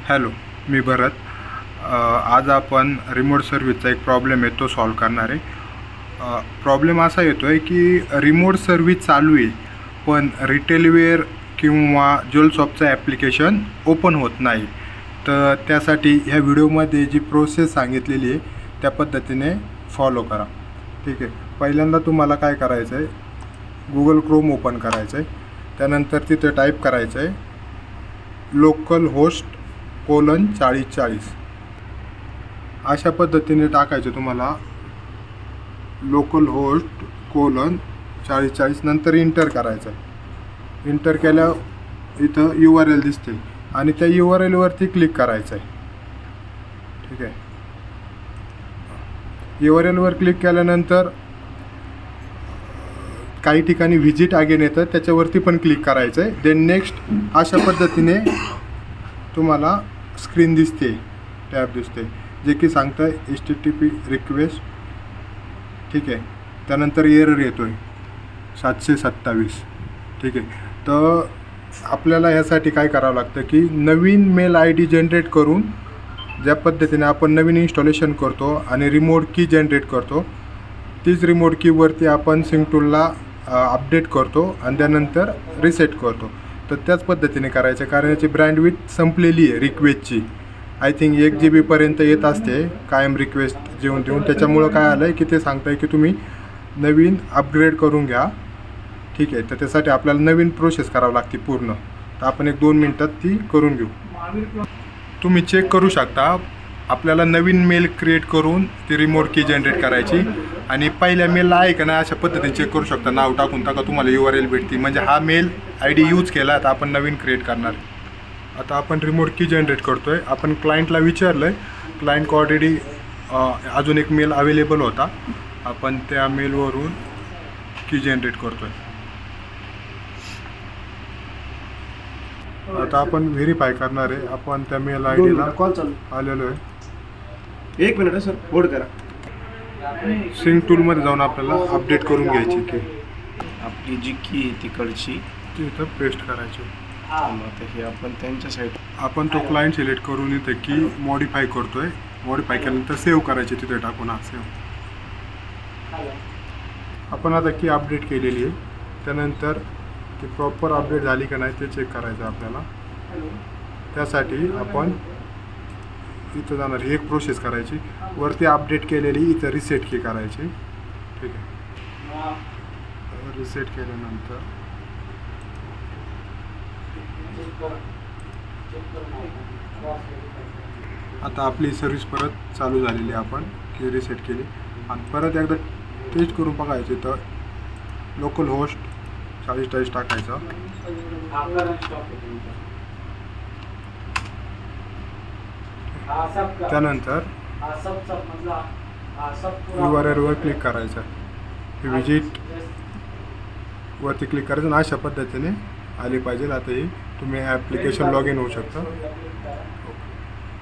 Hello, मी भरत. आज आपण remote सर्व्हिसचा एक प्रॉब्लेम आहे तो सॉल्व करणार आहे. प्रॉब्लेम असा येतो आहे की रिमोट सर्व्हिस चालू आहे, पण रिटेलवेअर किंवा ज्वेल शॉपचं ॲप्लिकेशन ओपन होत नाही. तर त्यासाठी ह्या व्हिडिओमध्ये जी प्रोसेस सांगितलेली आहे त्या पद्धतीने फॉलो करा. ठीक आहे. पहिल्यांदा तुम्हाला काय करायचं आहे, गुगल क्रोम ओपन करायचं आहे. त्यानंतर तिथे टाईप करायचं आहे localhost:4040. अशा पद्धतीने टाकायचं तुम्हाला localhost:4040. नंतर इंटर करायचं. इंटर केल्यावर इथं URL दिसते आणि त्या URL वरती क्लिक करायचं आहे. ठीक आहे. URL वर क्लिक केल्यानंतर काही ठिकाणी व्हिजिट अगेन येतं, त्याच्यावरती पण क्लिक करायचं आहे. देन नेक्स्ट अशा पद्धतीने तुम्हाला स्क्रीन दिसते, टॅब दिसते, जे की सांगतं HTTP रिक्वेस्ट. ठीक आहे. त्यानंतर एरर येतो आहे 727. ठीक आहे. तर आपल्याला ह्यासाठी काय करावं लागतं की नवीन मेल ID जनरेट करून, ज्या पद्धतीने आपण नवीन इन्स्टॉलेशन करतो आणि रिमोट की जनरेट करतो, तीच रिमोट कीवरती आपण सिंक टूलला अपडेट करतो आणि त्यानंतर रिसेट करतो. तर त्याच पद्धतीने करायचं, कारण याची ब्रँडविड्थ संपलेली आहे रिक्वेस्टची. आय थिंक 1 GB पर्यंत येत असते कायम रिक्वेस्ट देऊन. त्याच्यामुळं काय आलं आहे की ते सांगतं आहे की तुम्ही नवीन अपग्रेड करून घ्या. ठीक आहे. तर त्यासाठी आपल्याला नवीन प्रोसेस करावं लागते पूर्ण. तर आपण 1-2 मिनटात ती करून घेऊ. तुम्ही चेक करू शकता, आपल्याला नवीन मेल क्रिएट करून ती रिमोट की जनरेट करायची आणि पहिल्या मेलला आहे का नाही अशा पद्धतीने चेक करू शकता. नाव टाकून टाका, तुम्हाला URL भेटते. म्हणजे हा मेल ID यूज केला तर आपण नवीन क्रिएट करणार. आता आपण रिमोट की जनरेट करतो आहे. आपण क्लायंटला विचारलं आहे, क्लायंट ऑलरेडी अजून एक मेल अवेलेबल होता, आपण त्या मेलवरून की जनरेट करतो आहे. आता आपण व्हेरीफाय करणार आहे. आपण त्या मेल IDला कॉल चालू आलेलो आहे. 1 मिनिट सर, होल्ड करा. सिंक टूलमध्ये जाऊन आपल्याला अपडेट करून घ्यायची की आपली जी की आहे तिकडची ती इथं पेस्ट करायची. आता हे आपण त्यांच्या साईड आपण तो क्लायंट सिलेक्ट करून इथे की मॉडिफाय करतो आहे. मॉडिफाय केल्यानंतर सेव्ह करायची, तिथे टाकून सेव्ह. आपण आता की अपडेट केलेली आहे. त्यानंतर ती प्रॉपर अपडेट झाली का नाही ते चेक करायचं आपल्याला. त्यासाठी आपण इथं जाणार, ही एक प्रोसेस करायची. वरती अपडेट केलेली इथं रिसेट की करायची. ठीक आहे. रिसेट केल्यानंतर आता आपली सर्विस परत चालू झालेली आहे. आपण की रिसेट केली आणि परत एकदा टेस्ट करून बघायची. तर localhost:4040 टाकायचं. त्यानंतर URL वर क्लिक करायचं. व्हिजिट वरती क्लिक करायचं आणि अशा पद्धतीने आली पाहिजे. आता ही तुम्ही ॲप्लिकेशन लॉग इन होऊ शकता.